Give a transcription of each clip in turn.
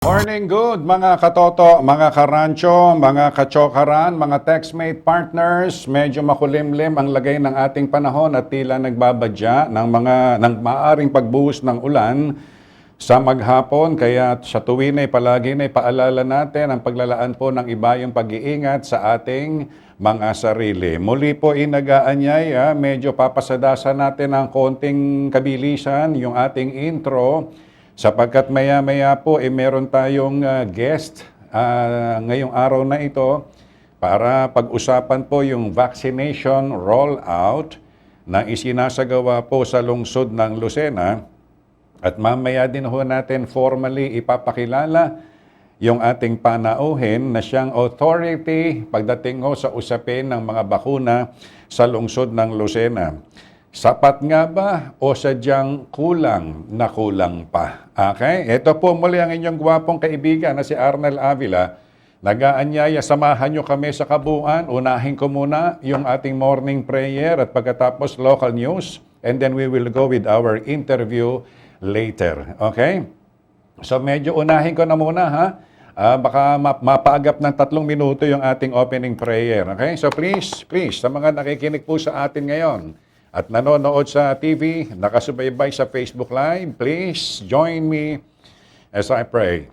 Morning good mga katoto, mga karancho, mga kachokaran, mga textmate partners. Medyo makulimlim ang lagay ng ating panahon at tila nagbabadya ng maaring pagbuhos ng ulan sa maghapon. Kaya sa tuwin ay palagi na ipaalala natin ang paglalaan po ng ibayong pag-iingat sa ating mga sarili. Muli po inagaanyay, medyo papasadasan natin ng konting kabilisan yung ating intro. Sapagkat maya-maya po meron tayong guest ngayong araw na ito para pag-usapan po yung vaccination rollout na isinasagawa po sa lungsod ng Lucena. At mamaya din ho natin formally ipapakilala yung ating panauhin na siyang authority pagdating ho sa usapin ng mga bakuna sa lungsod ng Lucena. Sapat nga ba o sadyang kulang na kulang pa? Okay? Ito po muli ang inyong gwapong kaibigan na si Arnel Avila. Nag-aanyaya, samahan nyo kami sa kabuuan. Unahin ko muna yung ating morning prayer at pagkatapos local news. And then we will go with our interview later. Okay? So medyo unahin ko na muna ha. Baka mapaagap ng 3 minuto yung ating opening prayer. Okay? So please, sa mga nakikinig po sa atin ngayon, at nanonood sa TV, nakasubaybay sa Facebook Live, please join me as I pray.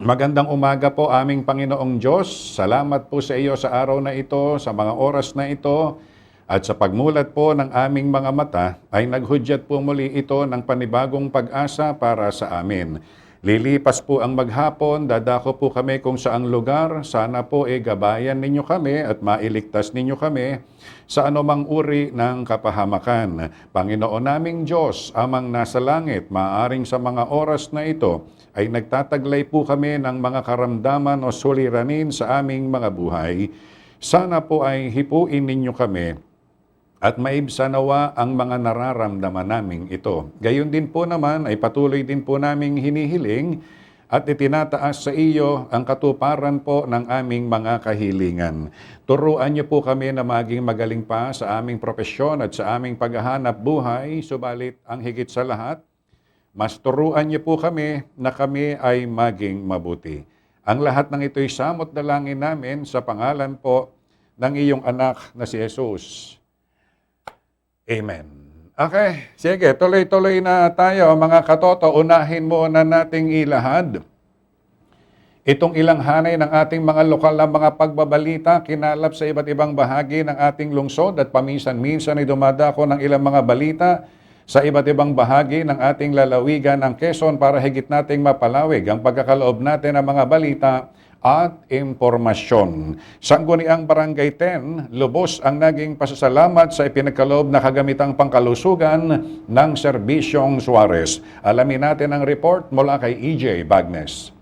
Magandang umaga po aming Panginoong Diyos. Salamat po sa iyo sa araw na ito, sa mga oras na ito, at sa pagmulat po ng aming mga mata, ay naghudyat po muli ito ng panibagong pag-asa para sa amin. Lilipas po ang maghapon, dadako po kami kung saang lugar. Sana po gabayan ninyo kami at mailigtas ninyo kami sa anumang uri ng kapahamakan. Panginoon naming Diyos, amang nasa langit, maaaring sa mga oras na ito ay nagtataglay po kami ng mga karamdaman o suliranin sa aming mga buhay. Sana po ay hipuin ninyo kami at maibsanawa ang mga nararamdaman naming ito. Gayon din po naman ay patuloy din po naming hinihiling at itinataas sa iyo ang katuparan po ng aming mga kahilingan. Turuan niyo po kami na maging magaling pa sa aming propesyon at sa aming paghahanap buhay, subalit ang higit sa lahat, mas turuan niyo po kami na kami ay maging mabuti. Ang lahat ng ito'y samot dalangin namin sa pangalan po ng iyong anak na si Jesus. Amen. Okay, sige, tuloy-tuloy na tayo mga katoto. Unahin muna nating ilahad itong ilang hanay ng ating mga lokal na mga pagbabalita, kinalap sa iba't ibang bahagi ng ating lungsod at paminsan-minsan ay dumadako ng ilang mga balita sa iba't ibang bahagi ng ating lalawigan ng Quezon para higit nating mapalawig ang pagkakaloob natin ng mga balita at impormasyon. Sangguniang Barangay 10, lubos ang naging pasasalamat sa ipinagkaloob na kagamitang pangkalusugan ng Serbisyong Suarez. Alamin natin ang report mula kay EJ Bagnes.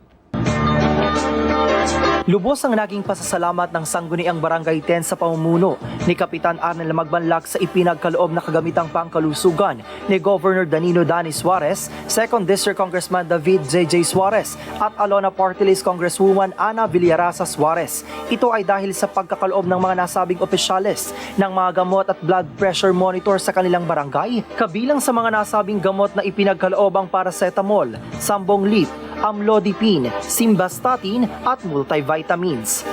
Lubos ang naging pasasalamat ng Sangguniang Barangay 10 sa pamumuno ni Kapitan Arnel Magbanlak sa ipinagkaloob na kagamitang pangkalusugan ni Governor Danilo Dani Suarez, 2nd District Congressman David J.J. Suarez at Alona Party List Congresswoman Ana Villarasa Suarez. Ito ay dahil sa pagkakaloob ng mga nasabing opisyales ng mga gamot at blood pressure monitor sa kanilang barangay. Kabilang sa mga nasabing gamot na ipinagkaloob ang paracetamol, Sambong Lip, Amlodipine, Simvastatin at multivitamins.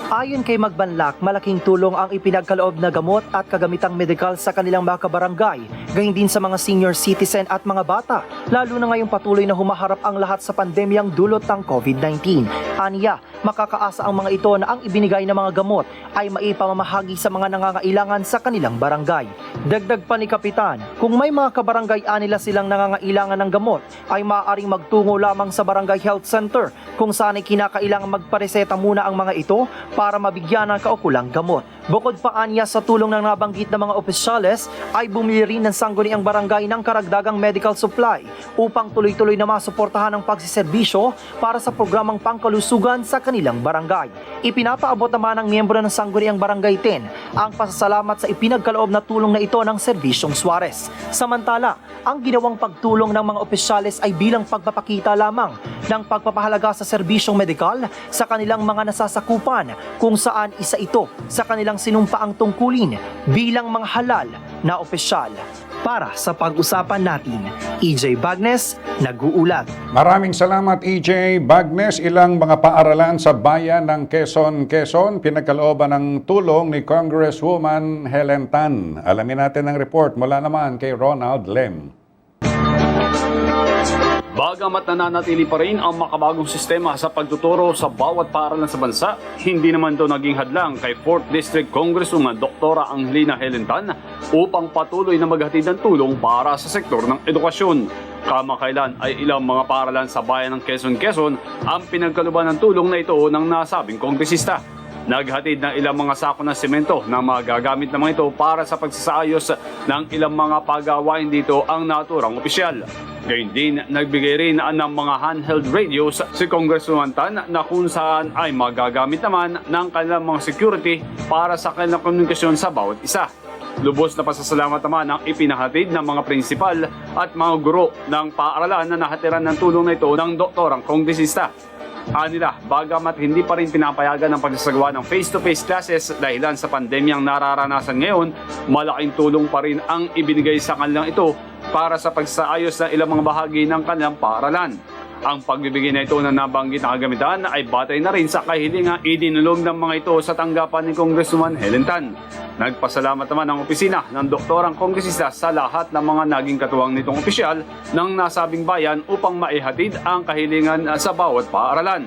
Ayon kay Magbanlak, malaking tulong ang ipinagkaloob na gamot at kagamitang medikal sa kanilang mga kabarangay, gayon din sa mga senior citizen at mga bata, lalo na ngayong patuloy na humaharap ang lahat sa pandemyang dulot ng COVID-19. Aniya, makakaasa ang mga ito na ang ibinigay na mga gamot ay maipamamahagi sa mga nangangailangan sa kanilang barangay. Dagdag pa ni Kapitan, kung may mga kabarangay nila silang nangangailangan ng gamot, ay maaaring magtungo lamang sa Barangay Health Center kung saan ay kinakailangan magpareseta muna ang mga ito para mabigyan ng kaukulang gamot. Bukod pa anya sa tulong ng nabanggit na mga opisyales, ay bumili rin ng Sangguniang Barangay ng karagdagang medical supply upang tuloy-tuloy na masuportahan ang pagsiserbisyo para sa programang pangkalusugan sa kanilang barangay. Ipinapaabot naman ng miyembro ng Sangguniang Barangay 10 ang pasasalamat sa ipinagkaloob na tulong na ito ng Serbisyong Suarez. Samantala, ang ginawang pagtulong ng mga opisyales ay bilang pagpapakita lamang ng pagpapahalaga sa serbisyong medikal sa kanilang mga nasasakupan, kung saan isa ito sa kanilang sinumpaang tungkulin bilang mga halal na opisyal. Para sa pag-usapan natin, EJ Bagnes, nag-uulat. Maraming salamat EJ Bagnes. Ilang mga paaralan sa bayan ng Quezon, pinagkalooban ng tulong ni Congresswoman Helen Tan. Alamin natin ang report mula naman kay Ronald Lem. Bagamat nananatili pa rin ang makabagong sistema sa pagtuturo sa bawat paaralan sa bansa, hindi naman ito naging hadlang kay 4th District Congresswoman Dr. Angelina Helen Tan upang patuloy na maghatid ng tulong para sa sektor ng edukasyon. Kamakailan ay ilang mga paaralan sa bayan ng Quezon ang pinagkaluban ng tulong na ito ng nasabing kongresista. Naghatid ng ilang mga sako ng semento na magagamit naman ito para sa pagsasaayos ng ilang mga pagawain dito ang naturang opisyal. Gayun din, nagbigay rin ng mga handheld radios si Congresswoman Tan na kung saan ay magagamit naman ng kanilang mga security para sa kanilang komunikasyon sa bawat isa. Lubos na pasasalamat naman ang ipinahatid ng mga prinsipal at mga guro ng paaralan na nahatiran ng tulong na ito ng doktorang kongresista. Anila, bagamat hindi pa rin pinapayagan ang pagsasagawa ng face-to-face classes dahilan sa pandemyang nararanasan ngayon, malaking tulong pa rin ang ibinigay sa kanilang ito para sa pagsaayos ng ilang mga bahagi ng kanilang paaralan. Ang pagbibigay na ito na nabanggit na kagamitan ay batay na rin sa kahilingang idinulog ng mga ito sa tanggapan ni Congresswoman Helen Tan. Nagpasalamat naman ang opisina ng doktorang kongresista sa lahat ng mga naging katuwang nitong opisyal ng nasabing bayan upang maihatid ang kahilingan sa bawat paaralan.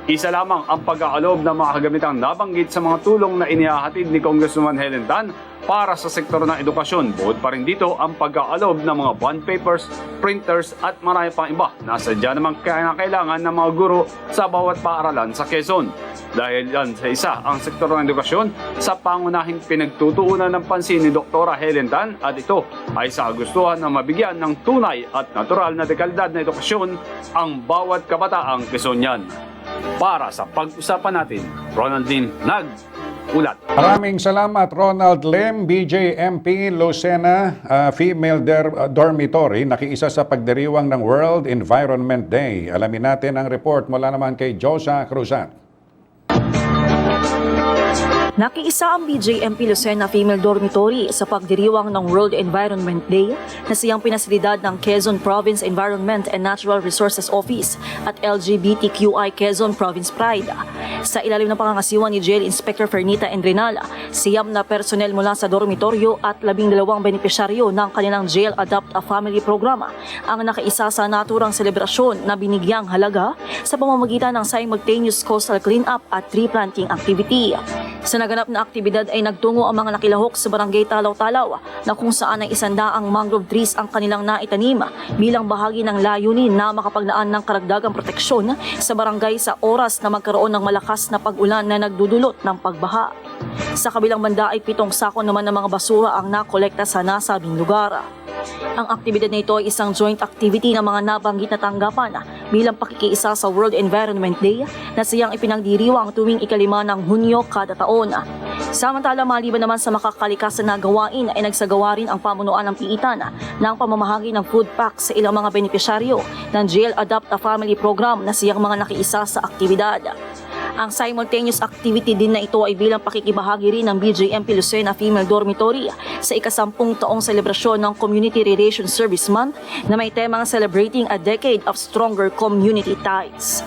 Isa lamang ang pag-aaloob ng mga kagamitang nabanggit sa mga tulong na inihahatid ni Congresswoman Helen Tan para sa sektor ng edukasyon. Bukod pa rin dito ang pag-aaloob ng mga bond papers, printers at marami pang iba na sadya namang kailangan ng mga guro sa bawat paaralan sa Quezon. Dahil yan sa isa ang sektor ng edukasyon sa pangunahing pinagtutuunan ng pansin ni Dr. Helen Tan at ito ay sa gustuhan na mabigyan ng tunay at natural na dekalidad na edukasyon ang bawat kabataang Quezonian. Para sa pag-usapan natin, Ronald Lem, nag-ulat. Maraming salamat Ronald Lem, BJMP Lucena Female Dormitory, nakiisa sa pagdiriwang ng World Environment Day. Alamin natin ang report mula naman kay Josa Cruzat. Nakiisa ang BJMP Lucena Female Dormitory sa pagdiriwang ng World Environment Day na siyang pinasilidad ng Quezon Province Environment and Natural Resources Office at LGBTQI Quezon Province Pride. Sa ilalim ng pangangasiwa ni Jail Inspector Fernita Endrenal, siyam na personel mula sa dormitoryo at 12 benepisyaryo ng kanilang Jail Adopt a Family programa ang nakaisa sa naturang selebrasyon na binigyang halaga sa pamamagitan ng simultaneous coastal cleanup at tree planting activity. Sa naganap na aktibidad ay nagtungo ang mga nakilahok sa barangay Talaw-Talaw na kung saan ay 100 mangrove trees ang kanilang naitanim bilang bahagi ng layunin na makapaglaan ng karagdagang proteksyon sa barangay sa oras na magkaroon ng malakas na pag-ulan na nagdudulot ng pagbaha. Sa kabilang banda ay 7 sako naman ng mga basura ang nakolekta sa nasabing lugar. Ang aktibidad na ito ay isang joint activity ng mga nabanggit na tanggapan bilang pakikiisa sa World Environment Day na siyang ipinagdiriwang tuwing 5 ng Hunyo kada taon. Samantala, maliban naman sa makakalikasan na gawain ay nagsagawa rin ang pamunuan ng piitan ng pamamahagi ng food pack sa ilang mga benepisyaryo ng Jail Adopt a Family program na siyang mga nakiisa sa aktibidad. Ang simultaneous activity din na ito ay bilang pakikibahagi rin ng BJMP Lucena Female Dormitory sa ika-10 taong selebrasyon ng Community Relations Service Month na may temang Celebrating a Decade of Stronger Community Ties.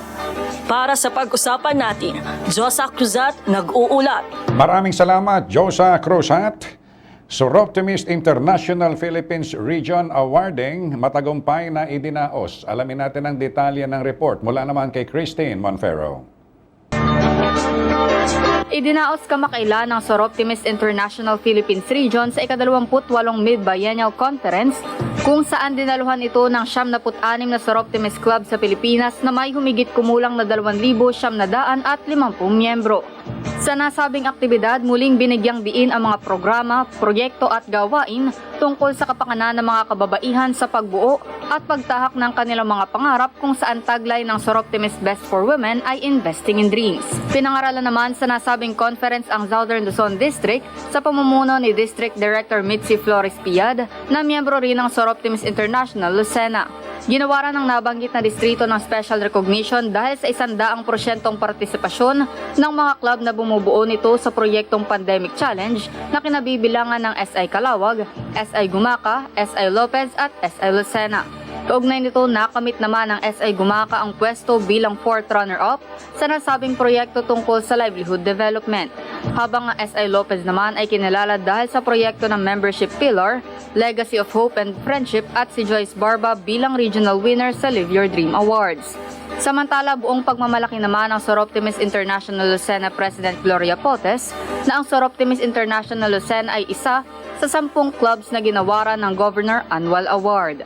Para sa pag-usapan natin, Josa Cruzat, nag-uulat. Maraming salamat Josa Cruzat. Soroptimist International Philippines Region Awarding matagumpay na idinaos. Alamin natin ang detalye ng report mula naman kay Christine Monferro. Idinaos kamakailan ng Soroptimist International Philippines Region sa ika-28 Mid-Biennial Conference kung saan dinaluhan ito ng 76 na Soroptimist Club sa Pilipinas na may humigit kumulang na 2,950 miyembro. Sa nasabing aktibidad, muling binigyang diin ang mga programa, proyekto at gawain tungkol sa kapakanan ng mga kababaihan sa pagbuo at pagtahak ng kanilang mga pangarap kung saan taglay ng Soroptimist Best for Women ay Investing in Dreams. Pinangaralan naman sa nasabing conference ang Southern Luzon District sa pamumuno ni District Director Mitzi Flores Piad na miyembro rin ng Soroptimist International Lucena. Ginawaran ng nabanggit na distrito ng special recognition dahil sa 100% partisipasyon ng mga club na bumubuo nito sa proyektong Pandemic Challenge na kinabibilangan ng SI Calawag, SI Gumaca, SI Lopez at SI Lucena. Kaugnay nito, nakamit naman ng SI Gumaca ang pwesto bilang 4th runner-up sa nasabing proyekto tungkol sa livelihood development. Habang ang SI Lopez naman ay kinilala dahil sa proyekto ng Membership Pillar, Legacy of Hope and Friendship at si Joyce Barba bilang regional winner sa Live Your Dream Awards. Samantala, buong pagmamalaki naman ng Soroptimis International Lucena President Gloria Potes na ang Soroptimis International Lucena ay isa sa 10 clubs na ginawaran ng Governor Annual Award.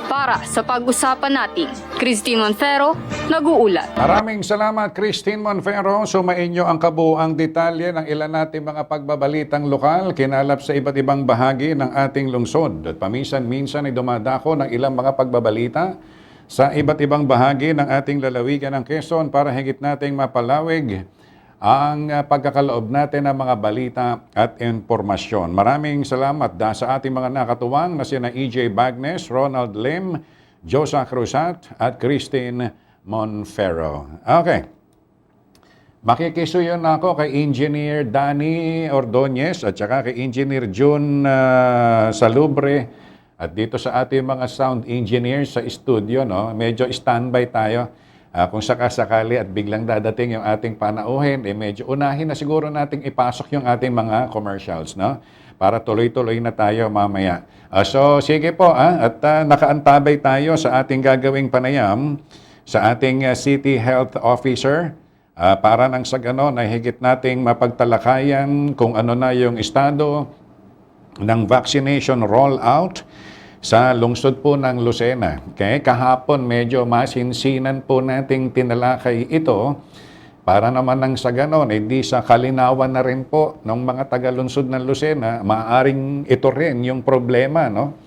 Para sa pag-usapan natin, Christine Monfero, nag-uulat. Maraming salamat, Christine Monfero. Sumainyo ang kabuuang detalye ng ilan nating mga pagbabalitang lokal kinalap sa iba't ibang bahagi ng ating lungsod. At paminsan-minsan ay dumadako ng ilang mga pagbabalita sa iba't ibang bahagi ng ating lalawigan ng Quezon para higit nating mapalawig ang pagkakaloob natin ng mga balita at informasyon. Maraming salamat sa ating mga nakatuwang na sina EJ Bagnes, Ronald Lim, Josa Cruzat at Christine Monfero. Okay. Makikisuyo na ako kay Engineer Danny Ordonez at saka kay Engineer June Salubre at dito sa ating mga sound engineers sa studio, no? Medyo standby tayo. Kung sakasakali at biglang dadating yung ating panauhin, medyo unahin na siguro nating ipasok yung ating mga commercials, no? Para tuloy-tuloy na tayo mamaya. So, sige po, at nakaantabay tayo sa ating gagawing panayam sa ating City Health Officer para nang sa ganon ay higit nating mapagtalakayan kung ano na yung estado ng vaccination rollout sa lungsod po ng Lucena. Okay? Kahapon medyo masinsinan po nating tinalakay ito para naman nang sa ganon, di sa kalinawan na rin po ng mga taga-lungsod ng Lucena, maaring ito rin yung problema, no?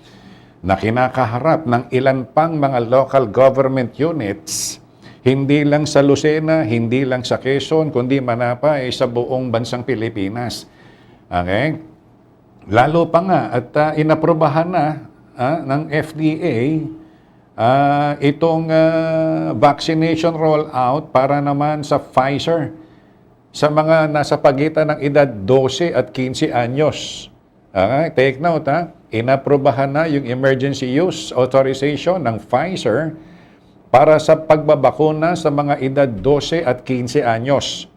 Na kinakaharap ng ilan pang mga local government units, hindi lang sa Lucena, hindi lang sa Quezon, kundi manapa sa buong bansang Pilipinas. Okay? Lalo pa nga at inaprobahan na ng FDA itong vaccination rollout para naman sa Pfizer sa mga nasa pagitan ng edad 12 at 15 anyos. Take note, inaprobahan na yung emergency use authorization ng Pfizer para sa pagbabakuna sa mga edad 12 at 15 anyos.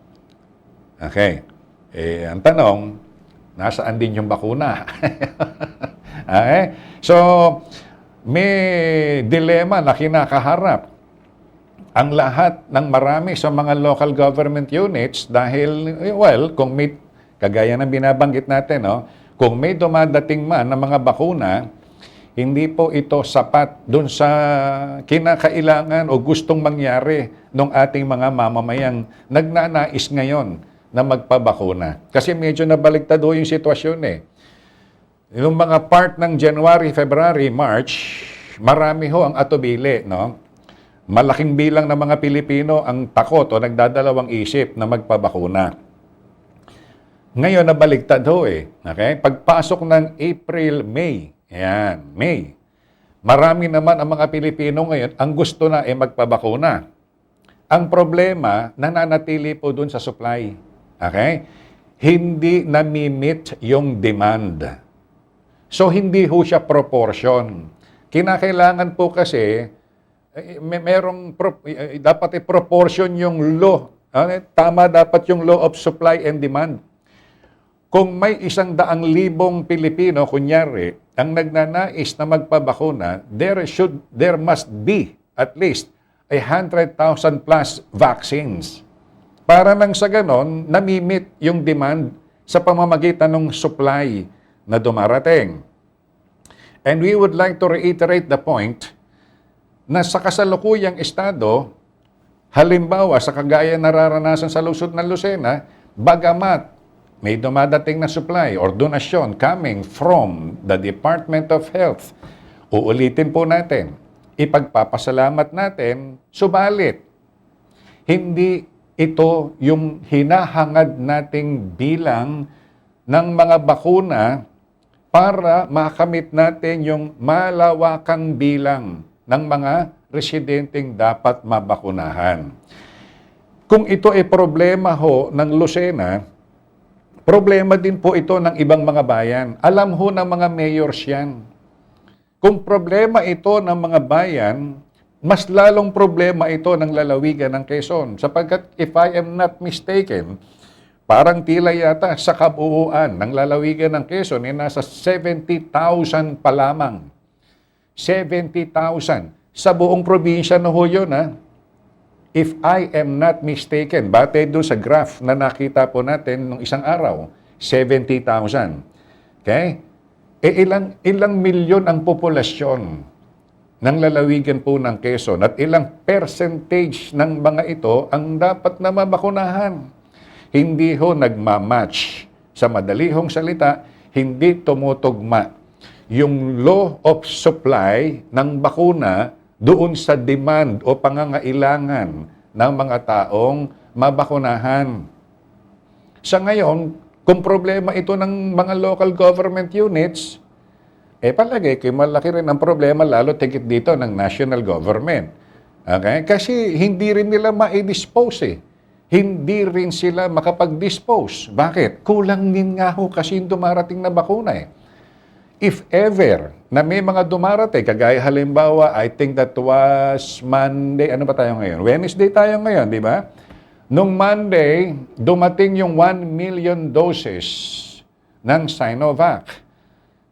Okay. Ang tanong, nasaan din yung bakuna? Okay? So, may dilema na kinakaharap ang lahat ng marami sa mga local government units dahil, well, kung may, kagaya ng binabanggit natin, no, kung may dumadating man ng mga bakuna, hindi po ito sapat dun sa kinakailangan o gustong mangyari ng ating mga mamamayang nagnanais ngayon na magpabakuna. Kasi medyo nabaligtad ho yung sitwasyon eh. Yung mga part ng January, February, March, marami ho ang atubili, no? Malaking bilang ng mga Pilipino ang takot o nagdadalawang isip na magpabakuna. Ngayon, nabaligtad ho eh. Okay? Pagpasok ng April, May, ayan, May, marami naman ang mga Pilipino ngayon ang gusto na magpabakuna. Ang problema, nananatili po dun sa supply. Okay? Hindi nami-meet yung demand. So, hindi ho siya proportion. Kinakailangan po kasi, dapat proportion yung law. Tama dapat yung law of supply and demand. Kung may 100,000 Pilipino, kunyari, ang nagnanais na magpabakuna, there must be at least 100,000 plus vaccines. Para nang sa ganon, nami-meet yung demand sa pamamagitan ng supply na dumarating. And we would like to reiterate the point na sa kasalukuyang estado, halimbawa sa kagaya nararanasan sa lungsod ng Lucena, bagamat may dumadating na supply or donasyon coming from the Department of Health, uulitin po natin, ipagpapasalamat natin, subalit, hindi ito yung hinahangad nating bilang ng mga bakuna para makamit natin yung malawakang bilang ng mga residenteng dapat mabakunahan. Kung ito ay problema ho ng Lucena, problema din po ito ng ibang mga bayan. Alam ho ng mga mayors yan. Kung problema ito ng mga bayan, mas lalong problema ito ng lalawigan ng Quezon. Sapagkat if I am not mistaken, parang tila yata sa kabuuan ng lalawigan ng Quezon ay nasa 70,000 pa lamang. 70,000. Sa buong probinsya na ho yun, ha? If I am not mistaken, batay doon sa graph na nakita po natin nung isang araw, 70,000. Okay? Ilang milyon ang populasyon ng lalawigan po ng Quezon at ilang percentage ng mga ito ang dapat na mabakunahan. Hindi ho nagmamatch. Sa madali hong salita, hindi tumutugma yung law of supply ng bakuna doon sa demand o pangangailangan ng mga taong mabakunahan. Sa ngayon, kung problema ito ng mga local government units, palagay ko malaki rin ang problema lalo tigit dito ng national government. Okay? Kasi hindi rin nila ma-dispose eh. Hindi rin sila makapag-dispose. Bakit? Kulang din nga ho kasi yung dumarating na bakuna eh. If ever na may mga dumarating, kagaya halimbawa, I think that was Monday, ano ba tayo ngayon? Wednesday tayo ngayon, di ba? Nung Monday, dumating yung 1 million doses ng Sinovac.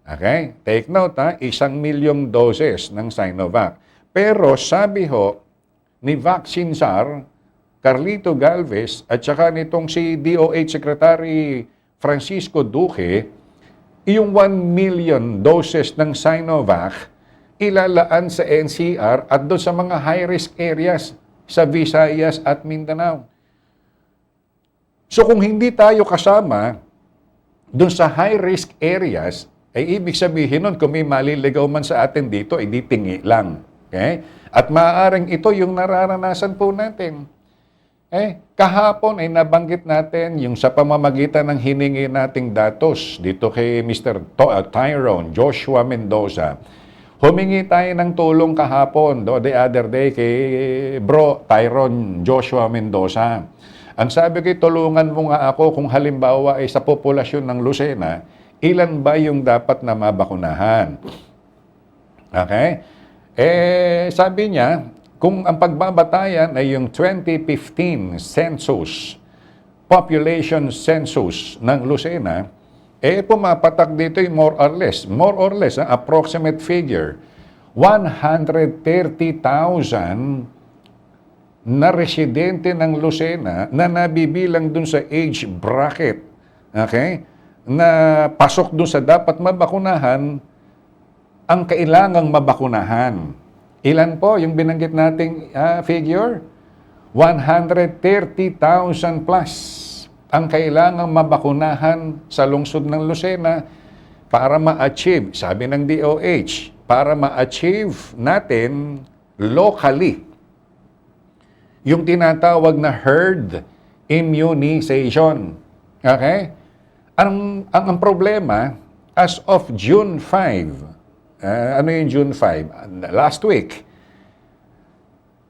Okay? Take note ha, 1 milyong doses ng Sinovac. Pero sabi ho ni Vaccine Czar, Carlito Galvez, at saka nitong si DOH Secretary Francisco Duque, yung 1 million doses ng Sinovac ilalaan sa NCR at doon sa mga high-risk areas sa Visayas at Mindanao. So kung hindi tayo kasama doon sa high-risk areas, ay ibig sabihin nun, kung may maliligaw man sa atin dito, ay di tingi lang. Okay? At maaaring ito yung nararanasan po natin. Kahapon ay nabanggit natin yung sa pamamagitan ng hiningi nating datos dito kay Mr. Tyrone Joshua Mendoza. Humingi tayo ng tulong kahapon, the other day, kay Bro Tyrone Joshua Mendoza. Ang sabi ko, tulungan mo nga ako kung halimbawa ay sa populasyon ng Lucena, ilan ba yung dapat na mabakunahan? Okay? Sabi niya, kung ang pagbabatayan ay yung 2015 census, population census ng Lucena, pumapatak dito yung more or less, approximate figure, 130,000 na residente ng Lucena na nabibilang dun sa age bracket, okay, na pasok dun sa dapat mabakunahan, ang kailangang mabakunahan. Ilan po yung binanggit nating figure? 130,000 plus ang kailangang mabakunahan sa lungsod ng Lucena para ma-achieve, sabi ng DOH, para ma-achieve natin locally yung tinatawag na herd immunization. Okay? Ang problema, as of June 5, ano yung June 5? Last week,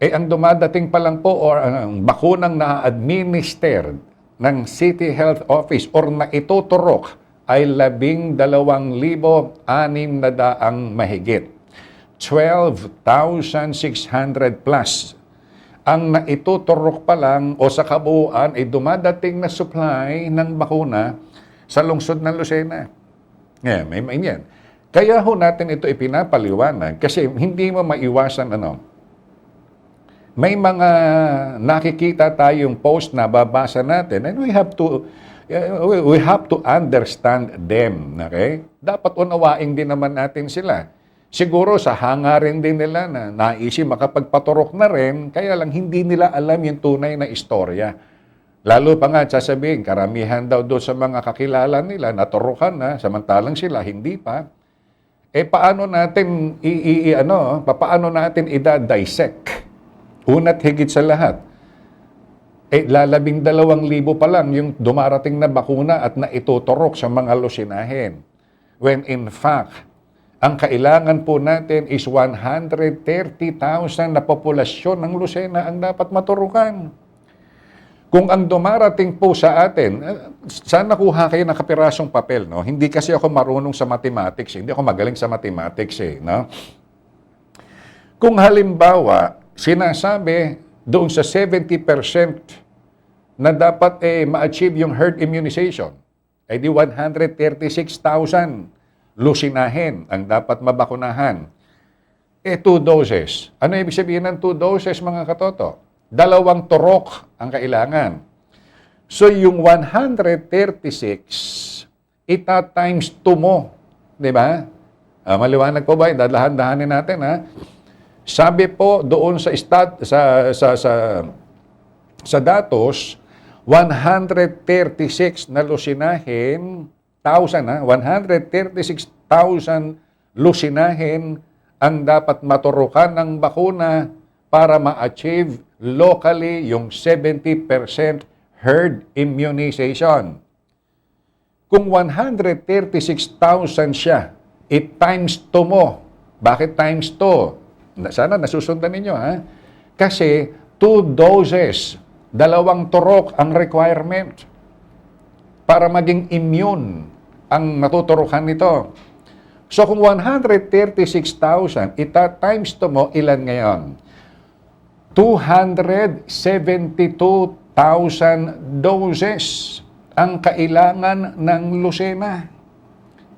ang dumadating pa lang po or ang bakunang na-administered ng City Health Office or na ituturok ay 12,600 mahigit. 12,600 plus ang naituturok pa lang o sa kabuuan ay dumadating na supply ng bakuna sa lungsod ng Lucena. Yeah, may yan. Kaya ho natin ito ipinapaliwanag kasi hindi mo maiwasan may mga nakikita tayong post na babasa natin and we have to understand them. Okay? Dapat unawain din naman natin sila. Siguro sa hangarin din nila na naisip makapagpaturok na rin, kaya lang hindi nila alam yung tunay na istorya. Lalo pa nga sasabihin, karamihan daw doon sa mga kakilala nila, naturukan na, samantalang sila hindi pa. Paano natin paano natin i-dissect? Una't higit sa lahat. 12,000 pa lang yung dumarating na bakuna at naituturok sa mga Lucinahin. When in fact, Ang kailangan po natin is 130,000 na populasyon ng Lucena ang dapat maturukan. Kung ang dumarating po sa atin, sana kuha kayo ng kapirasong papel, no? Hindi kasi ako marunong sa mathematics, hindi ako magaling sa mathematics, no? Kung halimbawa, sinasabi doon sa 70% na dapat ma-achieve yung herd immunization, ay di 136,000 lusinahin ang dapat mabakunahan. 2 doses. Ano ibig sabihin ng 2 doses, mga katoto? 2 turok ang kailangan. So, yung 136, ita-times 2 mo. Di ba? Maliwanag po ba? Dadahan-dahanin natin, ha? Sabi po doon sa datos, 136 na lusinahin, 136,000 lusinahin ang dapat maturukan ng bakuna para ma-achieve locally yung 70% herd immunization. Kung 136,000 siya, times 2 mo. Bakit times 2? Sana nasusundan ninyo, ha? Kasi 2 doses, 2 turok ang requirement para maging immune ang natuturukan nito. So kung 136,000, times 2 mo, ilan ngayon? 272,000 doses ang kailangan ng Lucena.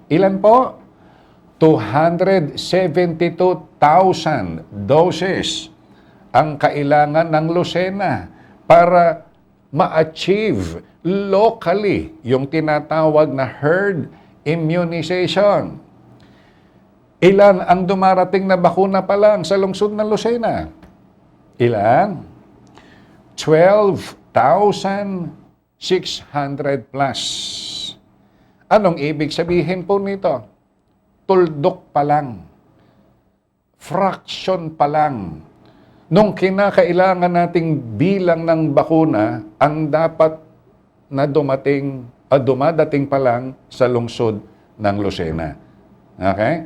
Ilan po? 272,000 doses ang kailangan ng Lucena para ma-achieve locally yung tinatawag na herd immunization. Ilan ang dumarating na bakuna pa lang sa lungsod ng Lucena? Ilan? 12,600 plus. Anong ibig sabihin po nito? Tuldok pa lang. Fraction pa lang. Nung kinakailangan nating bilang ng bakuna, ang dapat na dumadating pa lang sa lungsod ng Lucena. Okay?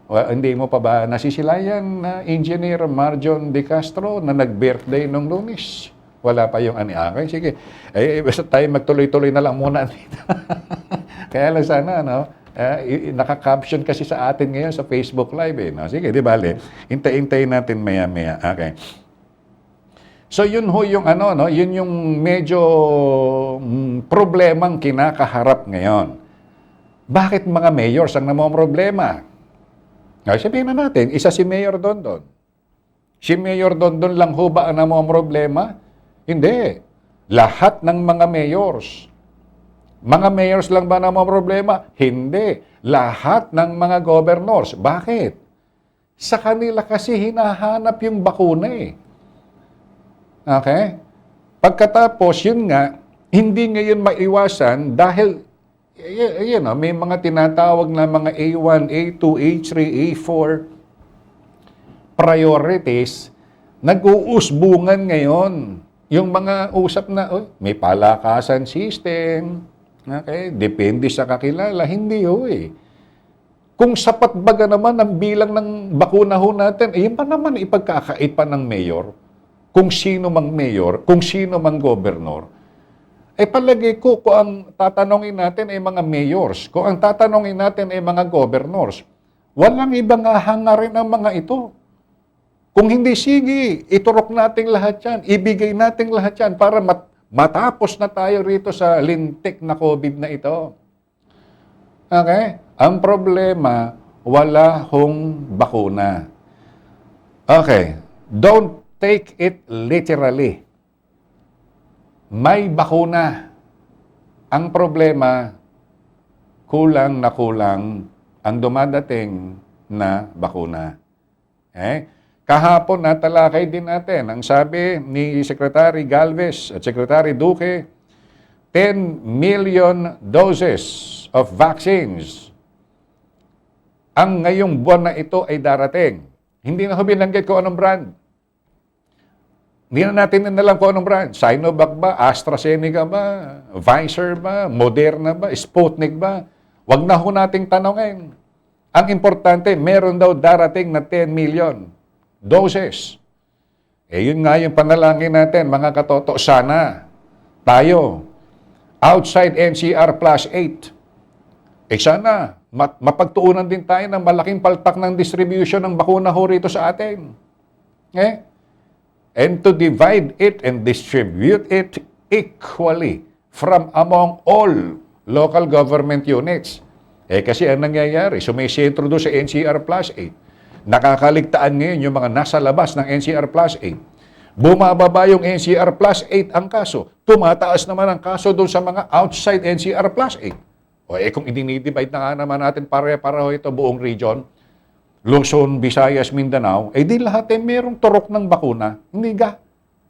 Hindi mo pa ba nasisilayan na Engineer Marjon De Castro na nag-birthday nung Lunes? Wala pa yung okay, sige. Basta tayo magtuloy-tuloy na lang muna dito. Kaya lang sana, no? Naka-caption kasi sa atin ngayon sa Facebook Live, no? Sige, di bale. Hintay-hintayin natin maya-maya. Okay. So, yun ho yung no? Yun yung medyo problemang kinakaharap ngayon. Bakit mga mayors ang namomroblema? Sabihin na natin, isa si Mayor Dondon. Si Mayor Dondon lang ho ba ang namomroblema? Hindi. Lahat ng mga mayors. Mga mayors lang ba namomroblema? Hindi. Lahat ng mga governors. Bakit? Sa kanila kasi hinahanap yung bakuna eh. Okay? Pagkatapos, yun nga, hindi ngayon maiwasan dahil may mga tinatawag na mga A1, A2, A3, A4 priorities, nag-uusbungan ngayon. Yung mga usap na, may palakasan system, okay, depende sa kakilala, hindi eh. Kung sapat baga naman ang bilang ng bakuna ho natin, yun pa naman ipagkakait pa ng mayor, kung sino mang mayor, kung sino mang gobernur. Palagay ko, kung ang tatanungin natin ay mga mayors, kung ang tatanungin natin ay mga governors, walang ibang hangarin ang mga ito. Kung hindi, sige, iturok natin lahat yan, ibigay natin lahat yan para matapos na tayo rito sa lintik na COVID na ito. Okay? Ang problema, wala hong bakuna. Okay. Don't take it literally. May bakuna. Ang problema, kulang na kulang ang dumadating na bakuna. Okay? Kahapon, natalakay din natin. Ang sabi ni Secretary Galvez at Secretary Duque, 10 million doses of vaccines ang ngayong buwan na ito ay darating. Hindi na ho binanggit kung anong brand. Hindi na natin alam kung anong brand. Sinovac ba? AstraZeneca ba? Pfizer ba? Moderna ba? Sputnik ba? Wag na ho nating tanongin. Ang importante, meron daw darating na 10 million doses. Yun nga yung panalangin natin, mga katoto. Sana tayo, outside NCR plus 8, sana mapagtuunan din tayo ng malaking paltak ng distribution ng bakuna ho rito sa atin. And to divide it and distribute it equally from among all local government units. Kasi ang nangyayari, sumisentro doon sa NCR plus 8. Nakakaligtaan ngayon yung mga nasa labas ng NCR plus 8. Bumababa yung NCR plus 8 ang kaso. Tumataas naman ang kaso doon sa mga outside NCR plus 8. Kung i-divide na nga naman natin pare-pareho ito buong region, Luzon, Visayas, Mindanao, di lahat merong turok ng bakuna. Hindi ga.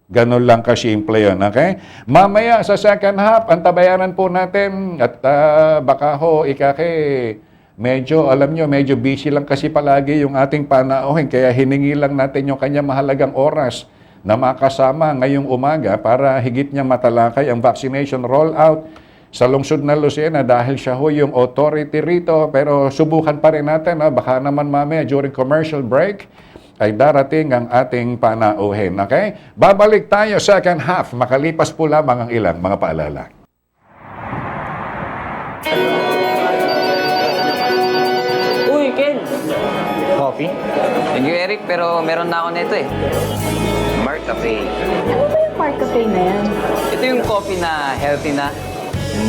Ganon lang kasimple yun, okay? Mamaya sa second half, ang tabayanan po natin at baka ho, medyo, alam nyo, medyo busy lang kasi palagi yung ating panauhin. Kaya hiningi lang natin yung kanya mahalagang oras na makasama ngayong umaga para higit niya matalakay ang vaccination rollout sa lungsod na Lucena dahil siya ho yung authority rito. Pero subukan pa rin natin, baka naman mamaya during commercial break ay darating ang ating panauhin. Okay? Babalik tayo second half. Makalipas po lamang ang ilang mga paalala. Uy, Ken! Coffee? Thank you, Eric, pero meron na ako nito eh. Mark Cafe. Ano ba yung Mark Cafe na yan? Ito yung coffee na healthy na,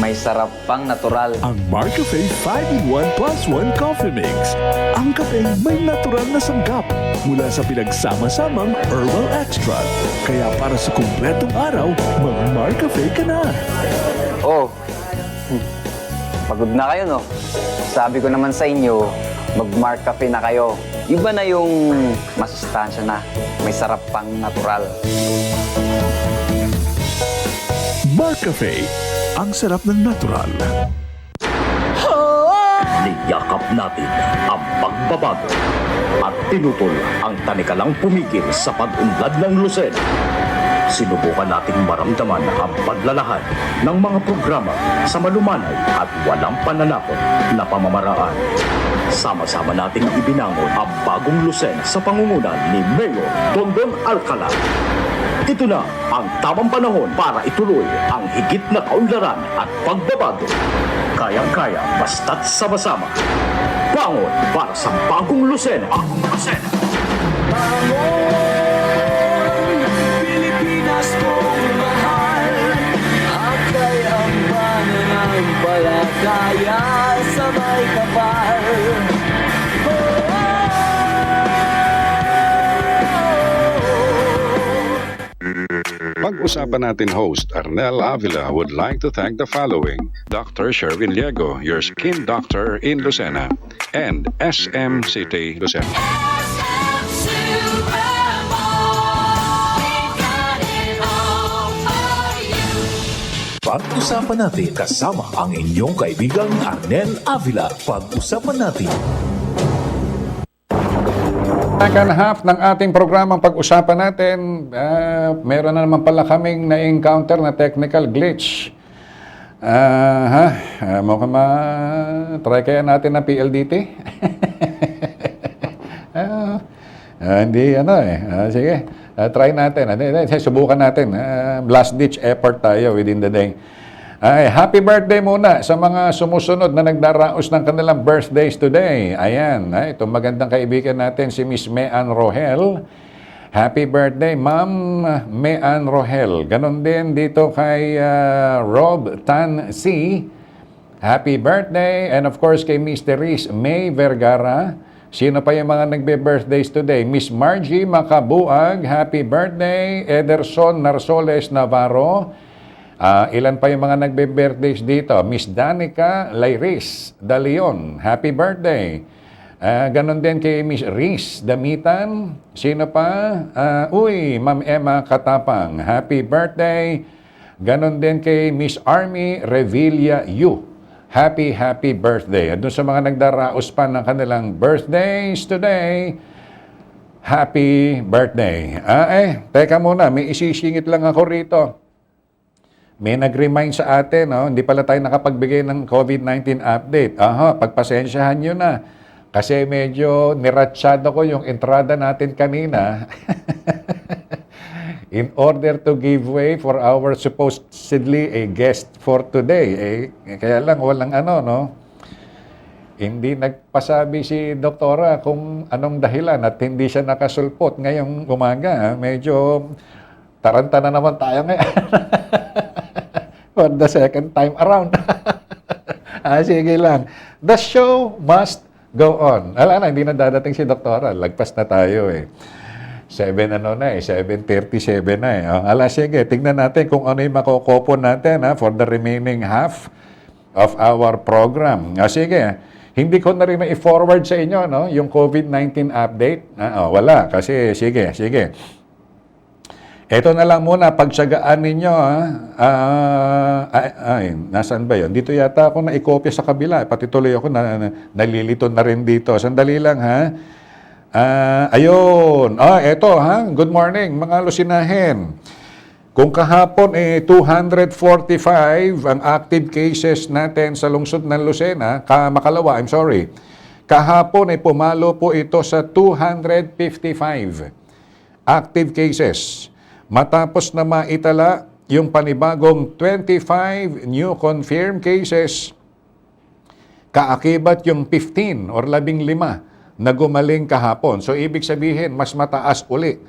may sarap pang natural. Ang Mark Cafe 5-in-1 plus 1 Coffee Mix. Ang kape may natural na sanggap mula sa pinagsama-samang herbal extract. Kaya para sa kumpletong araw, mag-Mark Cafe ka na. Oh, pagod na kayo, no? Sabi ko naman sa inyo, mag-Mark Cafe na kayo. Iba na yung masustansya na, may sarap pang natural. Mark Cafe, ang sarap ng natural. Niyakap natin ang pagbabago at tinutol ang tanikalang pumigil sa pag-unlad ng Lucena. Sinubukan nating maramdaman ang paglalahad ng mga programa sa malumanay at walang pananakot na pamamaraan. Sama-sama nating ibinangon ang bagong Lucena sa pangungunan ni Mayor Dondon Alcala. Ito na ang tamang panahon para ituloy ang higit na kaunlaran at pagbabago. Kayang-kaya basta't sama-sama. Bangon para sa bagong Lucena. Bagong Lucena. Pilipinas kong mahal, akay ang pananampalataya sa may kapal. Pag-usapan natin host Arnel Avila would like to thank the following: Dr. Sherwin Liego, your skin doctor in Lucena, and SM City Lucena. Pag-usapan natin kasama ang inyong kaibigang Arnel Avila. Pag-usapan natin. Second half ng ating programang pag-usapan natin, meron na naman pala kaming na-encounter na technical glitch. Mukhang try kaya natin ng PLDT? Hindi, sige, try natin. Subukan natin. Last ditch effort tayo within the day. Happy birthday muna sa mga sumusunod na nagdaraos ng kanilang birthdays today. Ayan, itong magandang kaibigan natin si Miss Mean Rohel. Happy birthday, Ma'am Mean Rohel. Ganon din dito kay Rob Tan C. Happy birthday. And of course kay Miss Therese May Vergara. Sino pa yung mga nagbe-birthdays today? Miss Margie Macabuag, happy birthday. Ederson Narsoles Navarro. Ilan pa yung mga nagbe-birthdays dito? Miss Danica Layris De Leon, happy birthday. Ganon din kay Miss Riz Damitan. Sino pa? Ma'am Emma Katapang, happy birthday. Ganon din kay Miss Army Revilla Yu. Happy birthday. At doon sa mga nagdaraos pa ng kanilang birthdays today, happy birthday. Teka muna, may isisingit lang ako rito. May nag-remind sa atin, hindi pala tayo nakapagbigay ng COVID-19 update. Pagpasensyahan nyo na. Kasi medyo niratsyado ko yung entrada natin kanina in order to give way for our supposedly a guest for today. Kaya lang, walang ano, no? Hindi nagpasabi si Doktora kung anong dahilan at hindi siya nakasulpot ngayong umaga. Medyo taranta na naman tayo ngayon. For the second time around. Sige lang. The show must go on. Ala na, hindi na dadating si Doktora. Lagpas na tayo 7:37 na ala, sige, tingnan natin kung ano yung makokopon natin for the remaining half of our program. Sige. Hindi ko na rin i-forward sa inyo, no, yung COVID-19 update. Wala, kasi sige. Ito na lang muna, pagsagaan ninyo. Nasaan ba yun? Dito yata ako na-ikopya sa kabila. Pati tuloy ako nalilito na rin dito. Sandali lang, ha? Ayun. Eto, ha? Good morning, mga lusinahin. Kung kahapon 245 ang active cases natin sa lungsod ng Lucena, Makalawa, kahapon pumalo po ito sa 255 active cases. Matapos na maitala yung panibagong 25 new confirmed cases, kaakibat yung 15 or 15 na gumaling kahapon. So ibig sabihin, mas mataas uli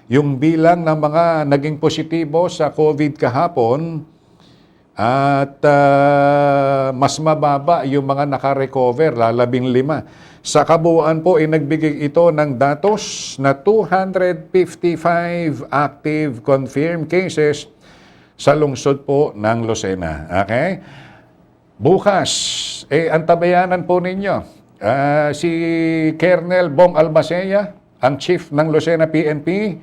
yung bilang ng mga naging positibo sa COVID kahapon at mas mababa yung mga nakarecover, 15. Sa kabuuan po, nagbigay ito ng datos na 255 active confirmed cases sa lungsod po ng Lucena. Okay? Bukas, antabayanan po ninyo si Colonel Bong Almasea, ang chief ng Lucena PNP,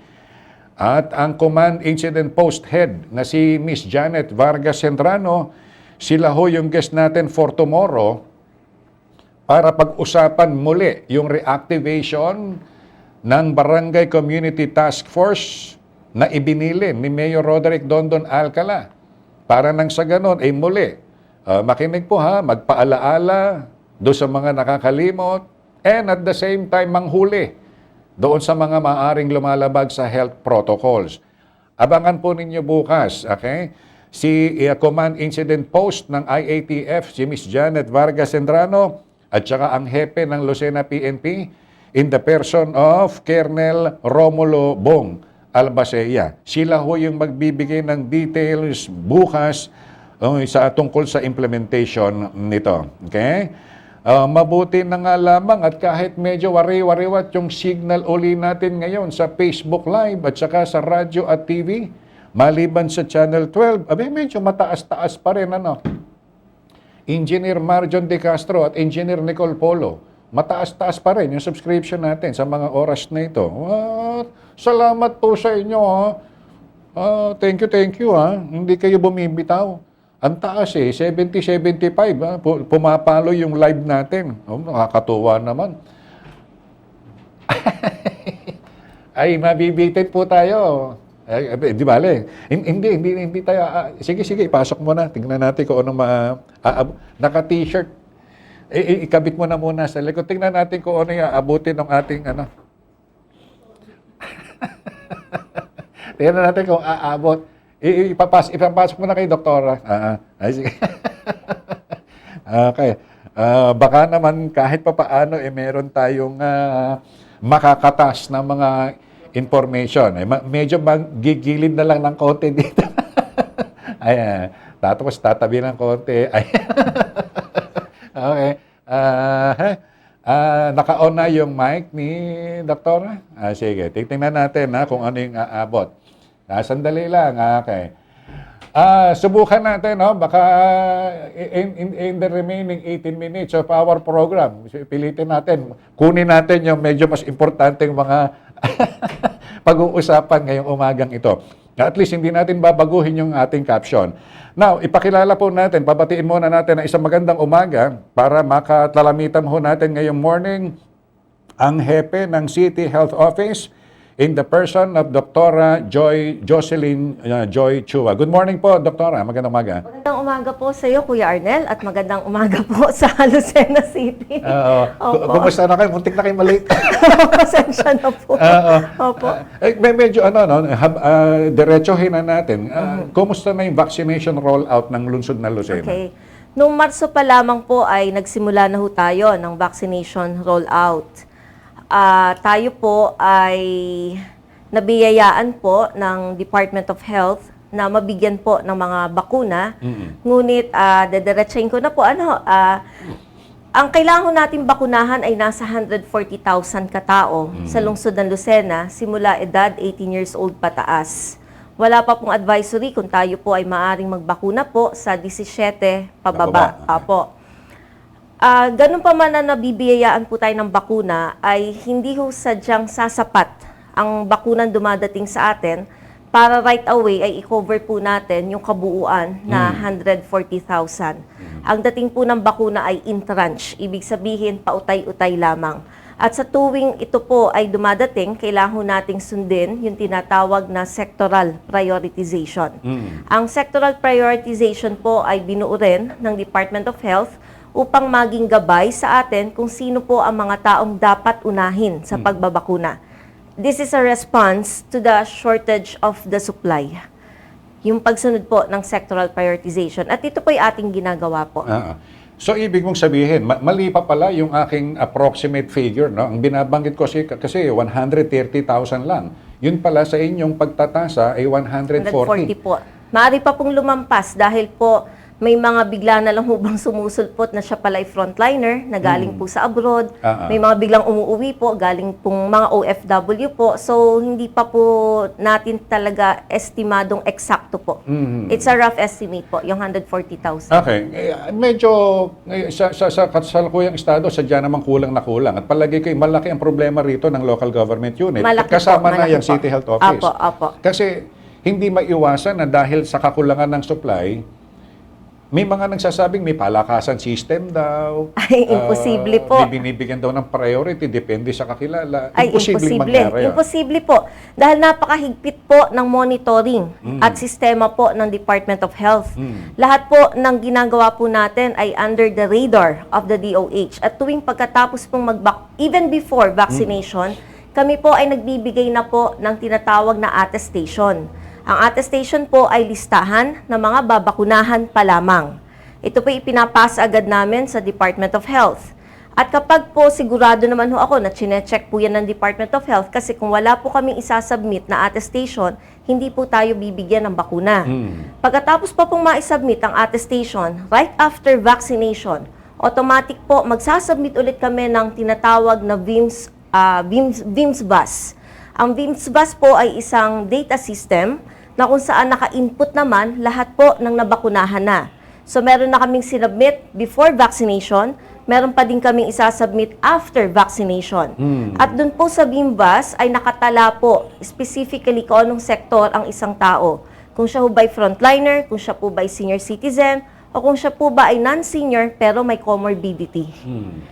at ang Command Incident Post Head na si Miss Janet Vargas Centrano. Sila ho yung guest natin for tomorrow para pag-usapan muli yung reactivation ng Barangay Community Task Force na ibinilin ni Mayor Roderick Dondon Alcala. Para nang sa ganon, muli, makinig po ha, magpaalaala doon sa mga nakakalimot and at the same time manghuli doon sa mga maaring lumalabag sa health protocols. Abangan po ninyo bukas, okay? Si Command Incident Post ng IATF, si Miss Janet Vargas Centrano, at saka ang hepe ng Lucena PNP in the person of Colonel Romulo Bong Albacea. Sila ho yung magbibigay ng details bukas tungkol sa implementation nito. Okay? Mabuti na nga lamang at kahit medyo wari-wariwat yung signal uli natin ngayon sa Facebook Live at saka sa radyo at TV, maliban sa Channel 12, medyo mataas-taas pa rin, Engineer Marjon De Castro at Engineer Nicole Polo, mataas-taas pa rin yung subscription natin sa mga oras na ito. Salamat po sa inyo, thank you, Hindi kayo bumibitaw. Ang taas 70-75, pumapalo yung live natin. Nakakatuwa naman. Ay, mabibitin po tayo. Di bale. Hindi tayo. Sige, ipasok mo na. Tingnan natin kung anong naka-t-shirt. Ikabit mo na muna sa likod. Tingnan natin kung ano yung aabutin ng ating Tingnan natin kung aabot. Ipapasok mo na kay Doktora. Sige. Okay. Baka naman kahit papaano meron tayong makakatas na mga information. Medyo magigilid na lang ng konti dito. Ayan. Tapos tatabi ng konti. Okay. Naka-on na yung mic ni Doktora? Sige. Tingnan natin kung ano yung aabot. Sandali lang. Okay. Subukan natin, baka in the remaining 18 minutes of our program, pilitin natin, kunin natin yung medyo mas importanteng mga pag-uusapan ngayong umagang ito. At least hindi natin babaguhin yung ating caption. Now, ipakilala po natin, pabatiin muna natin na isang magandang umaga para makatalamitan ho natin ngayong morning ang hepe ng City Health Office in the person of Dr. Jocelyn Joy Chua. Good morning po, Doktora. Magandang umaga. Magandang umaga po sa iyo, Kuya Arnel, at magandang umaga po sa Lucena City. Opo. Kumusta na kayo? Muntik na kayo mali. Pasensya na po. Opo. Medyo diretsohin na natin. Kumusta na yung vaccination rollout ng lungsod na Lucena? Okay. Noong Marso pa lamang po ay nagsimula na ho tayo ng vaccination rollout. Tayo po ay nabiyayaan po ng Department of Health na mabigyan po ng mga bakuna. Ngunit, dediretsahin ko na po, ang kailangan natin bakunahan ay nasa 140,000 katao sa lungsod ng Lucena, simula edad 18 years old pataas. Wala pa pong advisory kung tayo po ay maaring magbakuna po sa 17 pababa. Apo. Ganun pa man na nabibiyayaan po tayo ng bakuna, ay hindi ho sadyang sasapat ang bakunan dumadating sa atin para right away ay i-cover po natin yung kabuuan na 140,000. Ang dating po ng bakuna ay in tranche, ibig sabihin pautay-utay lamang. At sa tuwing ito po ay dumadating, kailangan nating sundin yung tinatawag na sectoral prioritization. Ang sectoral prioritization po ay binuo rin ng Department of Health upang maging gabay sa atin kung sino po ang mga taong dapat unahin sa pagbabakuna. This is a response to the shortage of the supply. Yung pagsunod po ng sectoral prioritization. At ito po ay ating ginagawa po. So, ibig mong sabihin, mali pa pala yung aking approximate figure, no? Ang binabanggit ko kasi 130,000 lang. Yun pala sa inyong pagtatasa ay 140. 140 po. Maaari pa pong lumampas dahil po may mga bigla na lang hubang sumusulpot na siya pala ay frontliner na galing po sa abroad. May mga biglang umuuwi po, galing pong mga OFW po. So, hindi pa po natin talaga estimadong eksakto po. It's a rough estimate po, yung 140,000. Okay. Medyo sa kasalukuyang estado, sadya namang kulang na kulang. At palagi kayo, malaki ang problema rito ng local government unit. Malaki Kasama po, na malaki yung po. City Health Office. Apo. Kasi hindi maiwasan na dahil sa kakulangan ng supply, may mga nagsasabing may palakasan system daw. Ay, imposible po. May binibigyan daw ng priority, depende sa kakilala. Ay, imposible. Mangyari. Imposible po. Dahil napakahigpit po ng monitoring at sistema po ng Department of Health. Lahat po ng ginagawa po natin ay under the radar of the DOH. At tuwing pagkatapos pong even before vaccination, kami po ay nagbibigay na po ng tinatawag na attestation. Ang attestation po ay listahan ng mga babakunahan pa lamang. Ito po ipinapasa agad namin sa Department of Health. At kapag po sigurado naman ho ako na chinecheck po yan ng Department of Health, kasi kung wala po kaming isasubmit na attestation, hindi po tayo bibigyan ng bakuna. Pagkatapos pa pong ma-submit ang attestation, right after vaccination, automatic po magsasubmit ulit kami ng tinatawag na VIMS bus. Ang VIMS bus po ay isang data system na kung saan naka-input naman lahat po ng nabakunahan na. So meron na kaming sinubmit before vaccination, meron pa din kaming isasubmit after vaccination. At dun po sa VIMS bus ay nakatala po specifically kung anong sektor ang isang tao. Kung siya po ba'y frontliner, kung siya po ba'y senior citizen, o kung siya po ba ay non-senior pero may comorbidity.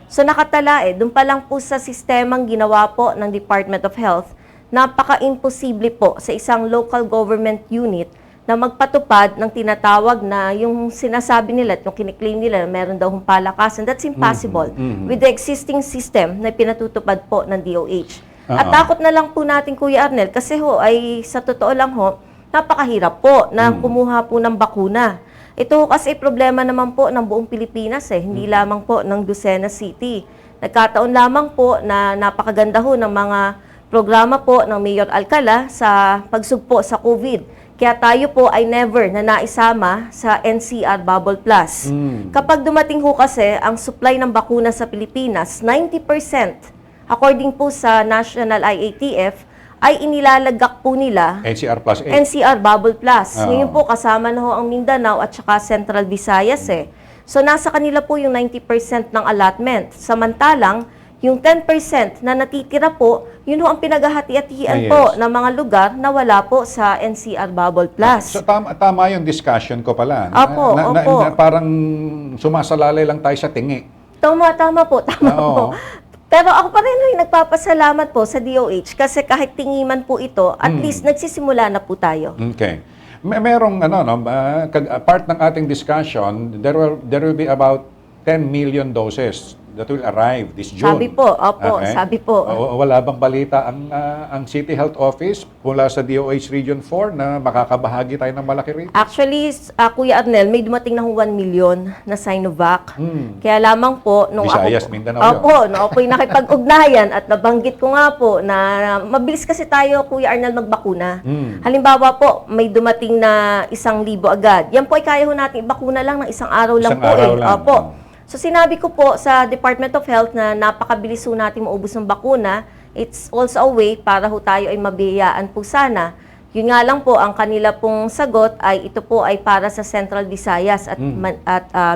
So nakatala dun pa lang po sa sistemang ginawa po ng Department of Health, napaka-imposible po sa isang local government unit na magpatupad ng tinatawag na yung sinasabi nila at yung kiniklaim nila na meron daw palakasan. That's impossible with the existing system na pinatutupad po ng DOH. At takot na lang po natin, Kuya Arnel, kasi ho ay sa totoo lang ho, napakahirap po na kumuha po ng bakuna. Ito kasi problema naman po ng buong Pilipinas hindi lamang po ng Lucena City. Nagkataon lamang po na napakaganda ho ng mga programa po ng Mayor Alcala sa pagsugpo sa COVID. Kaya tayo po ay never na naisama sa NCR Bubble Plus. Kapag dumating ho kasi ang supply ng bakuna sa Pilipinas, 90%, according po sa National IATF, ay inilalagak po nila NCR Plus 8. NCR Bubble Plus. Ngayon po kasama na ho ang Mindanao at saka Central Visayas So nasa kanila po yung 90% ng allotment. Samantalang, yung 10% na natitira po, yun ho ang pinaghahati-hatian po ng mga lugar na wala po sa NCR Bubble Plus. So tama yung discussion ko pala. Opo. Parang sumasalalay lang tayo sa tingi. Tama po. Pero ako pa rin yung nagpapasalamat po sa DOH kasi kahit tingiman po ito, at least nagsisimula na po tayo. Okay. Merong part ng ating discussion, there will be about 10 million doses that will arrive this June. Sabi po, opo, sabi po. Wala bang balita ang City Health Office mula sa DOH Region 4 na makakabahagi tayo ng malaki rito? Actually, Kuya Arnel, may dumating na 1 million na Sinovac. Kaya lamang po, nung Visayas, ako, Mindanao yun. opo, nung ako'y nakipag-ugnayan at nabanggit ko nga po na mabilis kasi tayo, Kuya Arnel, magbakuna. Halimbawa po, may dumating na 1,000 agad. Yan po ay kaya ho natin ibakuna lang ng 1 araw lang Isang po. araw lang. Opo. So sinabi ko po sa Department of Health na napakabilis ho natin maubos ng bakuna. It's also a way para ho tayo ay mabiyayaan po sana. Yun nga lang po, ang kanila pong sagot ay ito po ay para sa Central Visayas at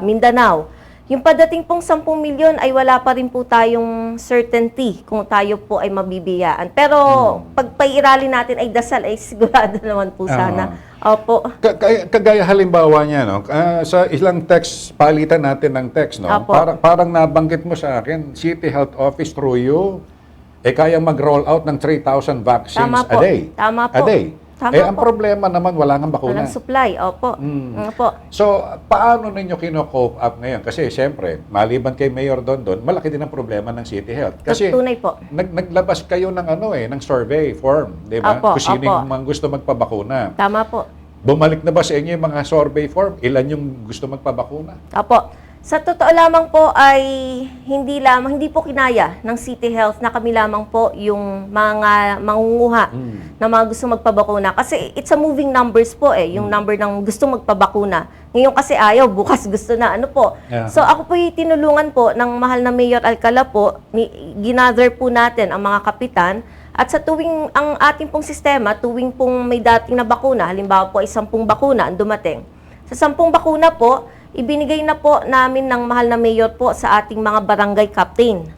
Mindanao. Yung padating pong 10 milyon ay wala pa rin po tayong certainty kung tayo po ay mabibiyaan. Pero pag paiirali natin ay dasal ay sigurado naman po sana. Opo. Kagaya halimbawa niya, no? Sa ilang text, palitan natin ng text, no? Apo. Parang nabanggit mo sa akin, City Health Office through you, kaya mag-roll out ng 3,000 vaccines Tama a po. day. Tama po. A day. Tama ang po. problema naman, wala nang bakuna. Walang supply. Opo. Opo. So, paano ninyo kino-cope up ngayon? Kasi, siyempre, maliban kay Mayor Dondon, malaki din ang problema ng City Health. Kasi, Tunay po. naglabas kayo ng ng survey form, di ba? Apo, Kung sino apo. yung mga gusto magpabakuna. Tama po. Bumalik na ba sa inyo yung mga survey form? Ilan yung gusto magpabakuna? Opo. Sa totoo lamang po ay hindi po kinaya ng City Health na kami lamang po yung mga mangunguha na mga gusto magpabakuna. Kasi it's a moving numbers po yung number ng gusto magpabakuna. Ngayon kasi ayaw, bukas gusto na, ano po. Yeah. So ako po tinulungan po ng mahal na Mayor Alcala po, ginather po natin ang mga kapitan. At sa tuwing ang ating pong sistema, tuwing pong may dating na bakuna, halimbawa po ay 10 bakuna ang dumating. Sa 10 bakuna po, ibinigay na po namin ng mahal na mayor po sa ating mga barangay captain.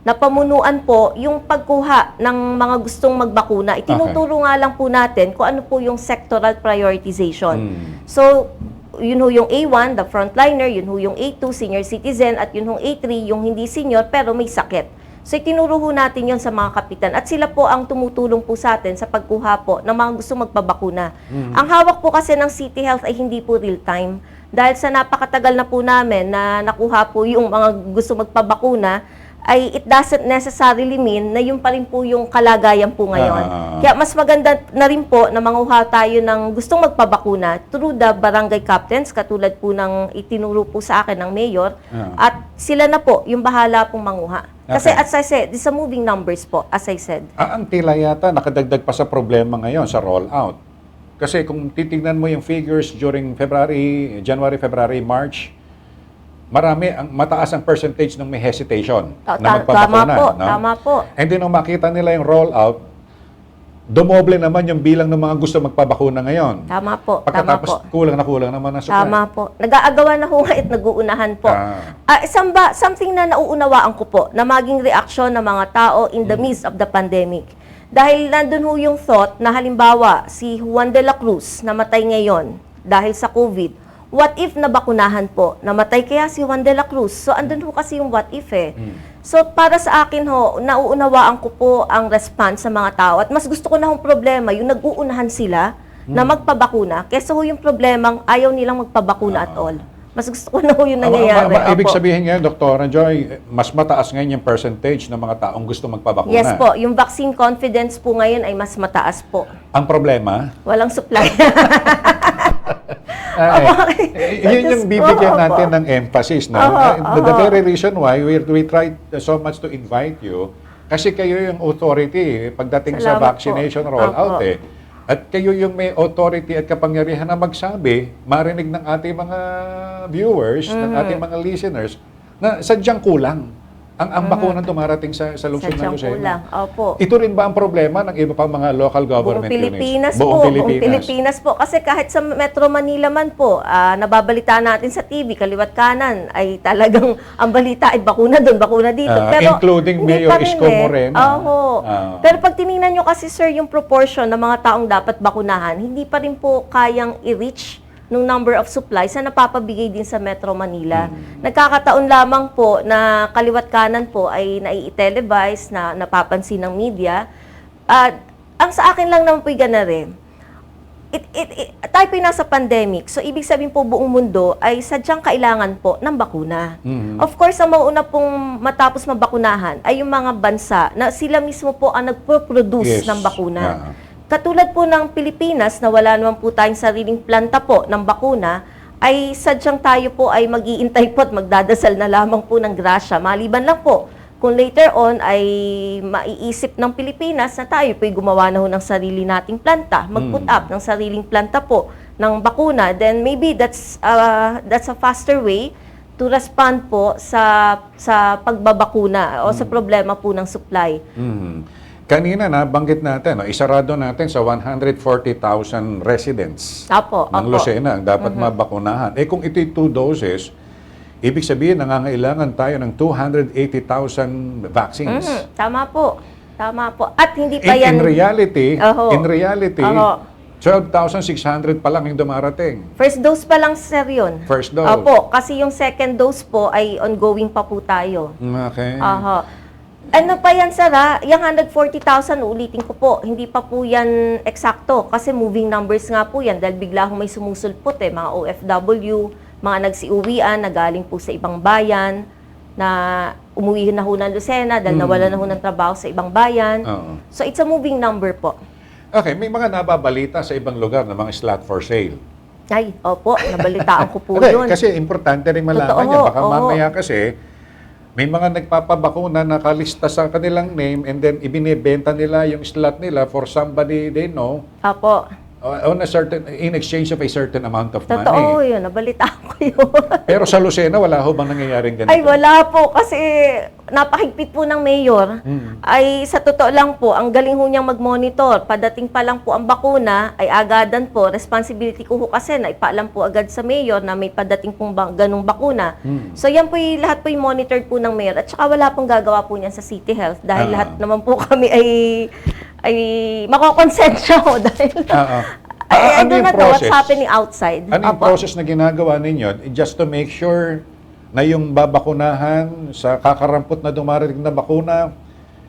Napamunuan po yung pagkuha ng mga gustong magbakuna. Itinuturo nga lang po natin kung ano po yung sectoral prioritization. So, yun ho yung A1, the frontliner, yun ho yung A2, senior citizen, at yun ho A3, yung hindi senior pero may sakit. So, itinuro ho natin yon sa mga kapitan. At sila po ang tumutulong po sa atin sa pagkuha po ng mga gusto magpabakuna. Ang hawak po kasi ng City Health ay hindi po real time. Dahil sa napakatagal na po namin na nakuha po yung mga gusto magpabakuna, ay it doesn't necessarily mean na yun pa rin po yung kalagayan po ngayon. Kaya mas maganda na rin po na manguha tayo ng gustong magpabakuna through the barangay captains, katulad po ng itinuro po sa akin ng mayor, at sila na po yung bahala pong manguha. Kasi as I said, it's a moving numbers po, as I said. Ang tila yata nakadagdag pa sa problema ngayon sa rollout. Kasi kung titignan mo yung figures during January, February, March, mataas ang percentage ng may hesitation na magpabakuna. Tama po, no? tama po. And then nung makita nila yung rollout, dumoble naman yung bilang ng mga gusto magpabakuna ngayon. Tama po, tama Pagkatapos po. kulang naman ang supply. Tama po. Nag-aagawan na ho at nag-uunahan po. Something na nauunawaan ko po na maging reaksyon ng mga tao in the midst of the pandemic. Dahil nandun ho yung thought na halimbawa si Juan de la Cruz namatay ngayon dahil sa COVID. What if nabakunahan po? Namatay kaya si Juan de la Cruz? So andun ho kasi yung what if So para sa akin ho, nauunawaan ko po ang response sa mga tao. At mas gusto ko na hong problema, yung nag-uunahan sila na magpabakuna. Kesa ho yung problemang ayaw nilang magpabakuna at all. Mas gusto ko na ho yung nangyayari. Ibig Opo. sabihin ngayon, Dr. Joy, mas mataas ngayon yung percentage ng mga taong gusto magpabakuna. Yes po, yung vaccine confidence po ngayon ay mas mataas po. Ang problema, Walang supply. yun yung bibigyan natin ng emphasis. No? The very reason why we try so much to invite you, kasi kayo yung authority pagdating sa Salamat vaccination po. rollout Opo. At kayo yung may authority at kapangyarihan na magsabi, marinig ng ating mga viewers, ng ating mga listeners, na sadyang kulang ang bakunang dumarating sa lungsod ng Sadyang Lucena. kulang. Opo. Ito rin ba ang problema ng iba pang mga local government Buong Pilipinas units? po. Buong Pilipinas po. Kasi kahit sa Metro Manila man po, nababalitaan natin sa TV, kaliwat kanan, ay talagang ang balita ay bakuna doon, bakuna dito. Pero including hindi Mayor pa rin Isko Moreno. Oo. Pero pag tinignan nyo kasi, sir, yung proportion ng mga taong dapat bakunahan, hindi pa rin po kayang i-reach ng number of supplies na napapabigay din sa Metro Manila. Nagkakataon lamang po na kaliwat kanan po ay nai-televise na napapansin ng media. Ang sa akin lang naman po'y gana rin. Tayo po'y nasa pandemic, so ibig sabihin po buong mundo ay sadyang kailangan po ng bakuna. Of course, ang mauna pong matapos mabakunahan ay yung mga bansa na sila mismo po ang nagpo-produce Yes. ng bakuna. Katulad po ng Pilipinas na wala naman po tayong sariling planta po ng bakuna, ay sadyang tayo po ay mag-iintay po at magdadasal na lamang po ng grasya. Maliban lang po kung later on ay maiisip ng Pilipinas na tayo po'y gumawa na ho ng sarili nating planta, mag-put up ng sariling planta po ng bakuna, then maybe that's a faster way to respond po sa pagbabakuna o sa problema po ng supply. Kanina nabanggit natin, no, isarado natin sa 140,000 residents Apo, ng apo. Lucena ang dapat mabakunahan. Kung ito'y 2 doses, ibig sabihin nangangailangan tayo ng 280,000 vaccines. Tama po. Tama po. At hindi pa yan... In reality, Oho. 12,600 pa lang yung dumarating. First dose pa lang, sir, yun. First dose. Opo, kasi yung second dose po ay ongoing pa po tayo. Okay. Aha. Ano pa yan, sir, ha? Yung 140,000, ulitin ko po, hindi pa po yan eksakto. Kasi moving numbers nga po yan dahil bigla akong may sumusulpot mga OFW, mga nagsiuwian na galing po sa ibang bayan, na umuwi na ho ng Lucena dahil nawala na ho ng trabaho sa ibang bayan. Oo. So, it's a moving number po. Okay, may mga nababalita sa ibang lugar na mga slot for sale. Ay, opo, nabalitaan ko po Hindi, yun. kasi importante rin malaman Totoo, yan. Baka oo. mamaya kasi, may mga nagpapabakuna na nakalista sa kanilang name and then ibinibenta nila yung slot nila for somebody they know Opo. on a certain, in exchange of a certain amount of Totoo money. yun, nabalitaan ko yun. Pero sa Lucena, wala ho bang nangyayaring ganito? Ay, wala po kasi napahigpit po ng mayor. Ay, sa totoo lang po, ang galing ho niyang mag-monitor. Padating pa lang po ang bakuna, ay agadan po. Responsibility ko ho kasi na ipaalam po agad sa mayor na may padating pong ganung bakuna. So, yan po lahat po yung monitored po ng mayor. At saka wala pong gagawa po niyan sa City Health dahil lahat naman po kami ay makokonsensya ho dahil I Ano do yung not know what's process? happening outside. Ano yung Opo. process na ginagawa ninyo just to make sure na yung babakunahan sa kakarampot na dumarating na bakuna,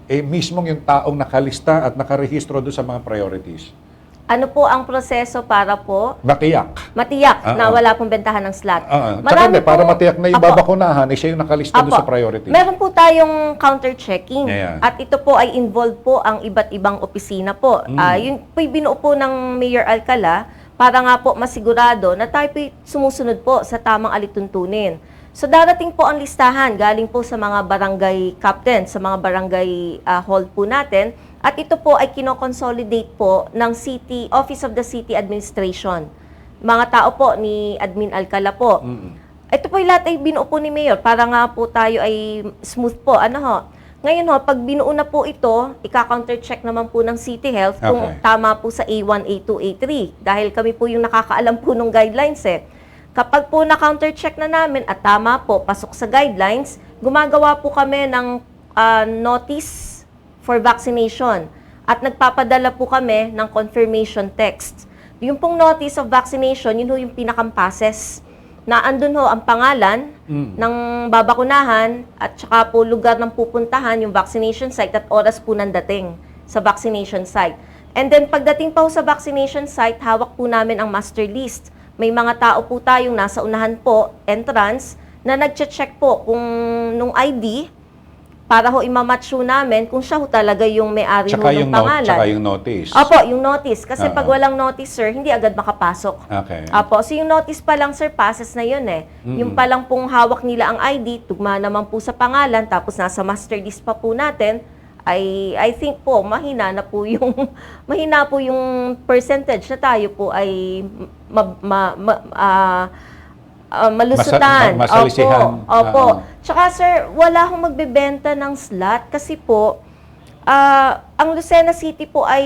mismong yung taong nakalista at nakarehistro doon sa mga priorities? Ano po ang proseso para po Matiyak. matiyak na Oo. wala pong bentahan ng slot? Tsaka hindi, para matiyak na yung Apo. babakunahan, siya yung nakalista doon Apo. sa priority. Meron po tayong counter-checking. Yeah. At ito po ay involved po ang iba't ibang opisina po. Yun po'y binuo po ng Mayor Alcala para nga po masigurado na tayo po'y sumusunod po sa tamang alituntunin. So darating po ang listahan galing po sa mga barangay captain, sa mga barangay hall po natin. At ito po ay kino-consolidate po ng Office of the City Administration. Mga tao po ni Admin Alcala po. Ito po lahat ay binuo po ni Mayor para nga po tayo ay smooth po. Ngayon pag binuo na po ito, ika-counter-check naman po ng City Health kung Okay. tama po sa A1, A2, A3. Dahil kami po yung nakakaalam po ng guidelines Kapag po na-counter-check na namin at tama po, pasok sa guidelines, gumagawa po kami ng notice for vaccination. At nagpapadala po kami ng confirmation text. Yung pong notice of vaccination, yun ho yung pinakampases. Na andun ho ang pangalan ng babakunahan at saka po lugar ng pupuntahan, yung vaccination site at oras po ng dating sa vaccination site. And then pagdating pa ho sa vaccination site, hawak po namin ang master list. May mga tao po tayong nasa unahan po, entrance, na nagche-check po kung nung ID, para ho imamatch ho namin kung siya ho talaga yung may-ari ho Tsaka ng pangalan. tsaka yung notice. Opo, yung notice. Kasi pag Oo. walang notice, sir, hindi agad makapasok. Okay. Opo, so yung notice pa lang, sir, passes na yun Yung pa lang pong hawak nila ang ID, tugma naman po sa pangalan, tapos nasa master list pa po natin, I think po, mahina mahina po yung percentage na tayo po ay malusutan. Masalisihan. Opo. Oo. Tsaka sir, wala akong magbebenta ng slot kasi po, ang Lucena City po ay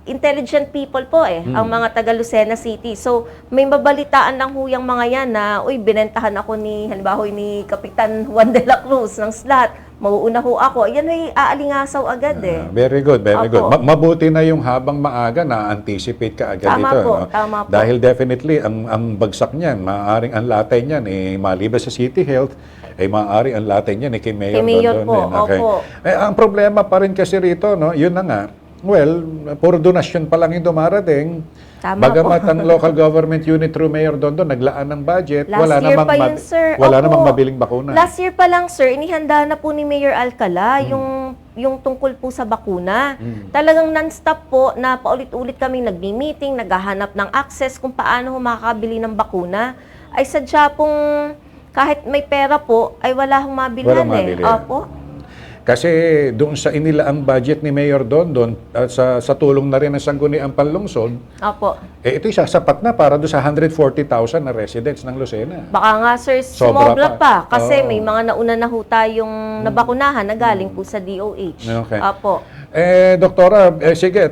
intelligent people po ang mga taga Lucena City. So, may mabalitaan lang huyang mga yan na, binentahan ako halimbawa ni Kapitan Juan de la Cruz ng slot. Mauuna ho ako. Yan ay aalingasaw agad eh. Very good, very good. Opo. Mabuti na yung habang maaga na anticipate ka agad Tama dito. po, no? tama po. Dahil definitely, ang bagsak niyan, maaaring ang latay niyan, maliban sa City Health, maaaring ang latay niyan kay Mayor Kay Mayor Dondon po, din. Okay. opo. Ang problema pa rin kasi rito, no, yun na nga, well, puro donasyon pa lang yung dumarating. Tama Bagamat po. ang local government unit through Mayor Dondon naglaan ng budget, Last wala year namang pa yun, sir. wala Opo. namang mabiling bakuna. Last year pa lang, sir, inihanda na po ni Mayor Alcala yung tungkol po sa bakuna. Talagang non-stop po na paulit-ulit kaming nagmi-meeting, naghahanap ng access kung paano makakabili ng bakuna. Ay sadya pong kahit may pera po, ay wala hong mabilhan Walang mabili. Opo. Kasi doon sa inilaang budget ni Mayor Dondon at sa tulong na rin ng Sangguniang Panlungsod, Opo. ito'y sasapat na para doon sa 140,000 na residents ng Lucena. Baka nga, sir, Sobra sumobra pa. pa. Kasi Oo. may mga nauna na ho tayong nabakunahan na galing po sa DOH. Okay. Opo. Doktora, sige,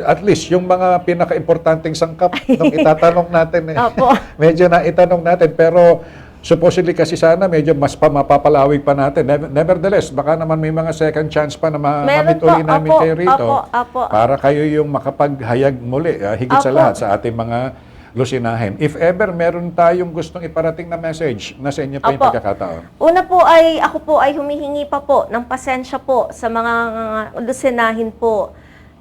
at least yung mga pinaka-importanting sangkap nung itatanong natin, Opo. medyo na itanong natin, pero supposedly kasi sana medyo mas mapapalawig pa natin. Nevertheless, baka naman may mga second chance pa na Meron mamit uli po. namin Opo, kayo rito opo. para kayo yung makapaghayag muli, higit sa Opo. lahat sa ating mga Lucinahin. If ever meron tayong gustong iparating na message, nasa inyo pa yung Opo. pagkakataon. Una po ako po ay humihingi pa po ng pasensya po sa mga Lucinahin po.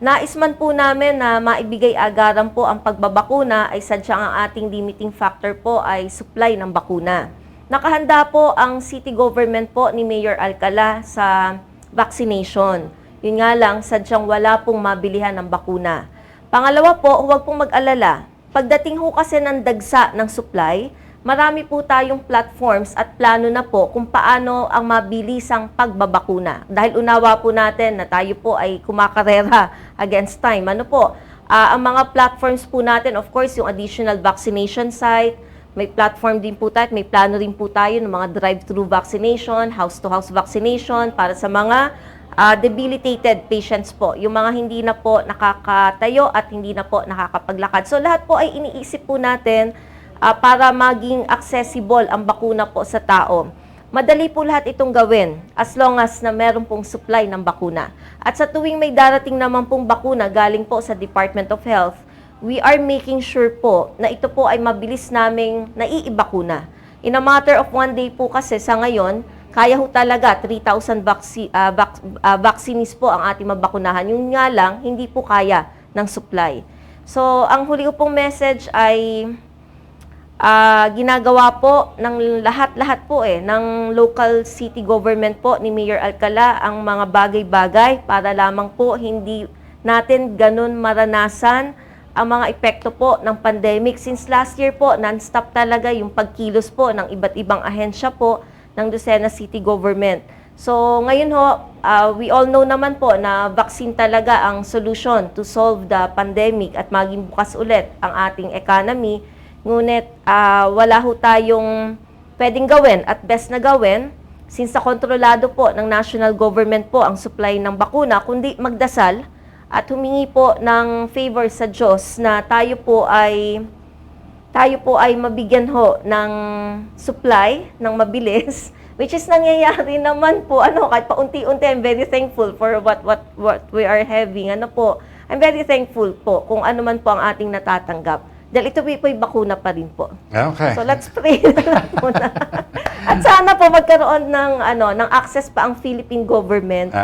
Nais man po namin na maibigay agaran po ang pagbabakuna ay sadyang ang ating limiting factor po ay supply ng bakuna. Nakahanda po ang city government po ni Mayor Alcala sa vaccination. Yun nga lang, sadyang wala pong mabilihan ng bakuna. Pangalawa po, huwag pong mag-alala. Pagdating ho kasi ng dagsa ng supply, marami po tayong platforms at plano na po kung paano ang mabilisang pagbabakuna. Dahil unawa po natin na tayo po ay kumakarera against time. Ano po? Ang mga platforms po natin, of course, yung additional vaccination site, may platform din po tayo, may plano rin po tayo ng mga drive-thru vaccination, house-to-house vaccination para sa mga debilitated patients po, yung mga hindi na po nakakatayo at hindi na po nakakapaglakad. So lahat po ay iniisip po natin para maging accessible ang bakuna po sa tao. Madali po lahat itong gawin as long as na meron pong supply ng bakuna. At sa tuwing may darating naman pong bakuna galing po sa Department of Health, we are making sure po na ito po ay mabilis naming naiibakuna. In a matter of 1 day po kasi sa ngayon, kaya ho talaga 3,000 vaccines po ang ating mabakunahan. Yung nga lang, hindi po kaya ng supply. So, ang huli ko pong message ay ginagawa po ng lahat-lahat po ng local city government po ni Mayor Alcala ang mga bagay-bagay para lamang po hindi natin ganun maranasan ang mga epekto po ng pandemic. Since last year po, non-stop talaga yung pagkilos po ng iba't ibang ahensya po ng Lucena City Government. So ngayon ho, we all know naman po na vaccine talaga ang solution to solve the pandemic at maging bukas ulit ang ating economy. Ngunit wala ho tayong pwedeng gawin at best na gawin since kontrolado po ng national government po ang supply ng bakuna, kundi magdasal at humingi po ng favor sa Diyos na tayo po ay mabigyan ho ng supply ng mabilis, which is nangyayari naman po, kahit paunti-unti. I'm very thankful for what we are having. I'm very thankful po kung ano man po ang ating natatanggap. Dahil ito po'y bakuna pa rin po. Okay. So let's pray na lang muna. At sana po magkaroon ng access pa ang Philippine government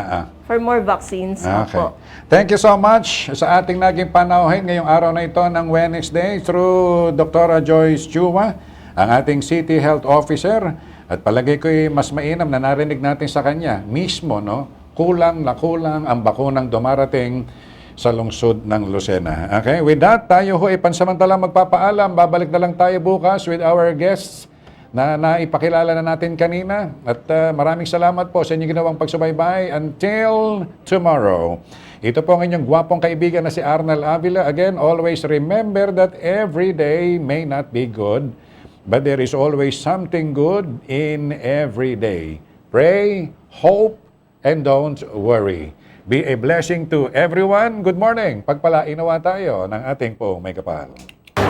for more vaccines. Okay. Opo. Thank you so much sa ating naging panauhin ngayong araw na ito ng Wednesday through Dr. Joyce Chua, ang ating City Health Officer. At palagay ko'y mas mainam na narinig natin sa kanya mismo, kulang na kulang ang bakunang dumarating sa lungsod ng Lucena. Okay, with that, tayo ho ay pansamantalang magpapaalam. Babalik na lang tayo bukas with our guests na naipakilala na natin kanina. At maraming salamat po sa inyong ginawang pagsubaybay. Until tomorrow. Ito po ang inyong gwapong kaibigan na si Arnel Avila. Again, always remember that every day may not be good, but there is always something good in every day. Pray, hope, and don't worry. Be a blessing to everyone. Good morning. Pagpalain nawa tayo ng ating pong may kapal.